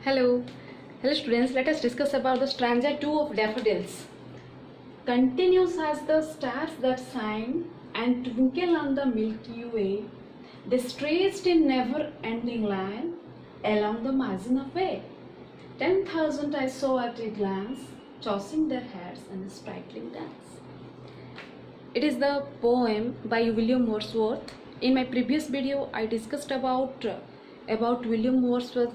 Hello. Hello students, let us discuss about the stanza 2 of Daffodils. Continuous as the stars that shine and twinkle on the Milky Way, they stretched in never-ending line along the margin of way. 10,000 I saw at a glance, tossing their heads in a sprightly dance. It is the poem by William Wordsworth. In my previous video, I discussed about William Wordsworth,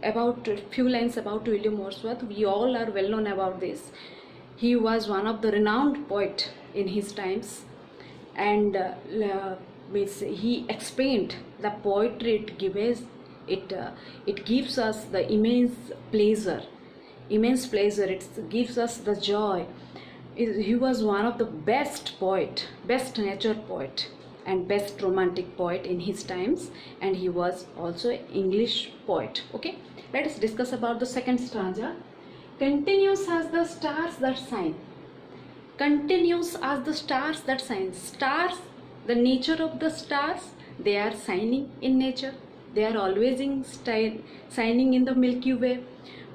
about few lines about William Wordsworth. We all are well known about this. He was one of the renowned poet in his times, and he explained the poetry it gives us the immense pleasure. It gives us the joy. He was one of the best nature poet and best romantic poet in his times, and he was also an English poet. Okay, let us discuss about the second stanza. Continuous as the stars that shine. Continuous as the stars that shine. Stars, the nature of the stars, they are shining in nature. They are always shining in the Milky Way.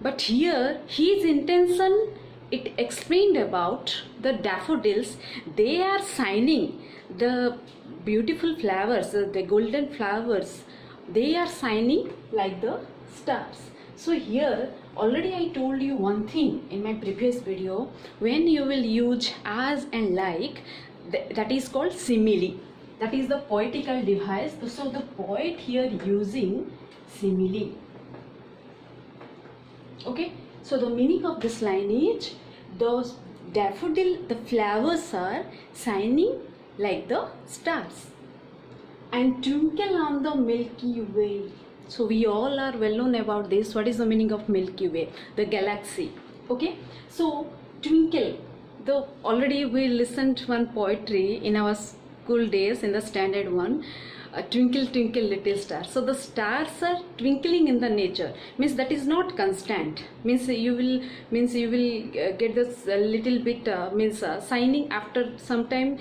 But here, his intention, it explained about the daffodils. They are shining. The beautiful flowers, the golden flowers, they are shining like the stars. So here already I told you one thing in my previous video. When you will use as and like, that is called simile. That is the poetical device. So the poet here using simile. Okay, so the meaning of this line is, those daffodil, the flowers are shining like the stars and twinkle on the Milky Way. So we all are well known about this. What is the meaning of Milky Way? The galaxy. Okay, so twinkle, the already we listened one poetry in our school days in the standard one. Twinkle twinkle little star. So the stars are twinkling in the nature, means that is not constant, means you will get this little bit shining after some time,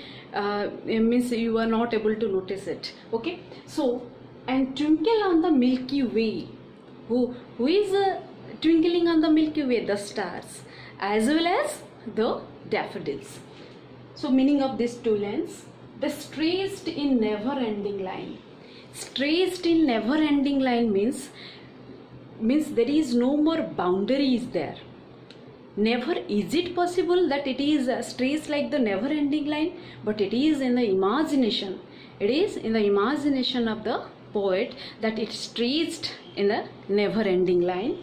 means you are not able to notice it. Okay, so and twinkle on the Milky Way. Who is twinkling on the Milky Way? The stars as well as the daffodils. So meaning of these two lines. The stretched in never-ending line. Stretched in never-ending line means there is no more boundaries there. Never is it possible that it is stretched like the never-ending line, but it is in the imagination. It is in the imagination of the poet that it stretched in the never-ending line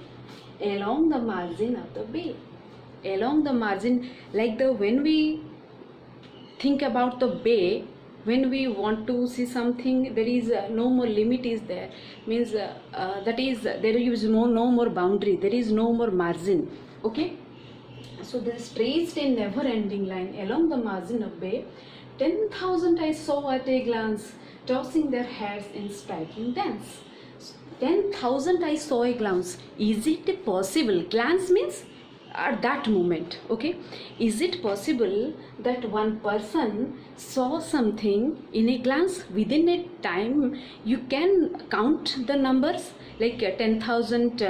along the margin of the bay. Along the margin, like when we think about the bay, when we want to see something, there is no more limit is there, means that is there is no more boundary, there is no more margin. Okay, so the stretched in never ending line along the margin of bay, 10,000 I saw at a glance, tossing their heads in striking dance. 10,000 I saw a glance. Is it possible? Glance means at that moment. Okay, is it possible that one person saw something in a glance? Within a time you can count the numbers like 10,000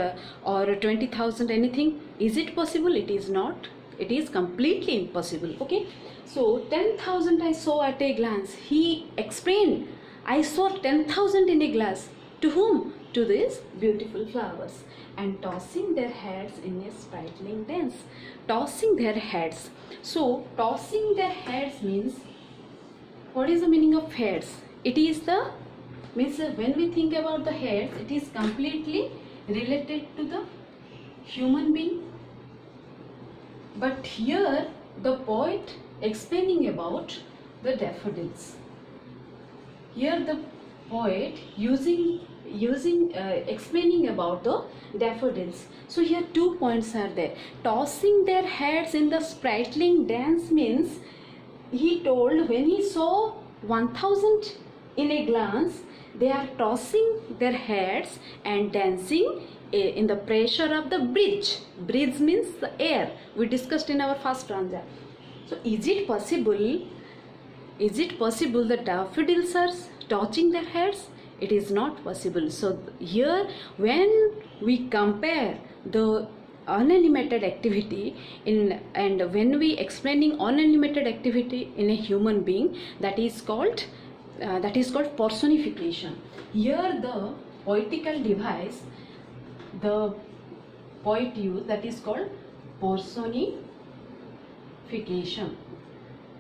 or 20,000, anything. Is it possible? It is not. It is completely impossible. Okay, so 10,000 I saw at a glance. He explained, I saw 10,000 in a glass. To whom? To these beautiful flowers, and tossing their heads in a sprightly dance. Tossing their heads. So tossing their heads means, what is the meaning of heads? It is the means when we think about the heads, it is completely related to the human being. But here the poet explaining about the daffodils. Here the poet explaining about the daffodils. So here 2 points are there. Tossing their heads in the sprightly dance means, he told when he saw 1,000 in a glance, they are tossing their heads and dancing in the pressure of the bridge. Bridge means the air, we discussed in our first stanza. So is it possible the daffodils are touching their heads it is not possible. So here when we compare the unanimated activity and when we explaining unanimated activity in a human being, that is called personification. Here the poetical device the poet used, that is called personification.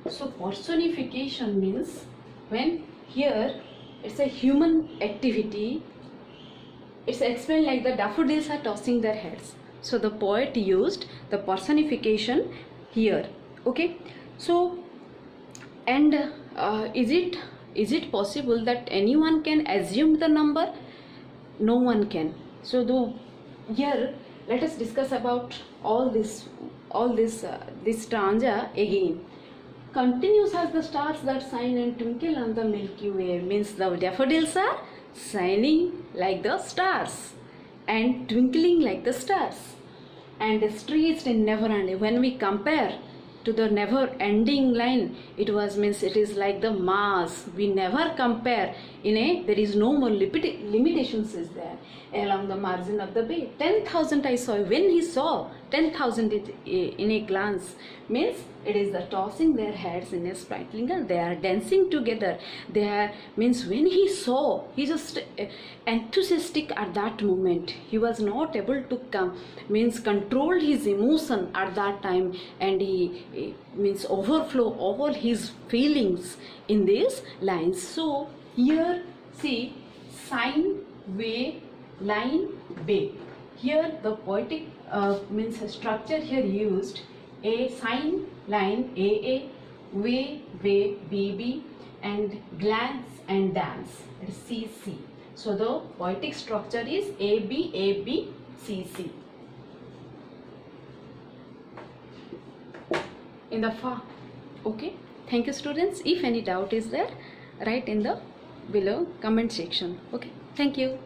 So personification means when here it's a human activity, it's explained like the daffodils are tossing their heads. So the poet used the personification here. Okay. So and is it possible that anyone can assume the number? No one can. So here let us discuss about all this stanza again. Continues as the stars that shine and twinkle on the Milky Way, means the daffodils are shining like the stars and twinkling like the stars, and stretched in never ending. When we compare to the never ending line, it is like the Mars. We never compare there is no more limitations is there along the margin of the bay. 10,000 I saw. When he saw 10,000 in a glance, means it is the tossing their heads in a sprightly girl. They are dancing together. Means when he saw, he just enthusiastic at that moment. He was not able to control his emotion at that time, and he overflow all his feelings in these lines. So here see, sign, way, line, bay. Here the poetic structure here used a sign, line, a, way, bb, and glance and dance, it is cc. So the poetic structure is ab, cc. In the far. Okay. Thank you students. If any doubt is there, write in the below comment section. Okay. Thank you.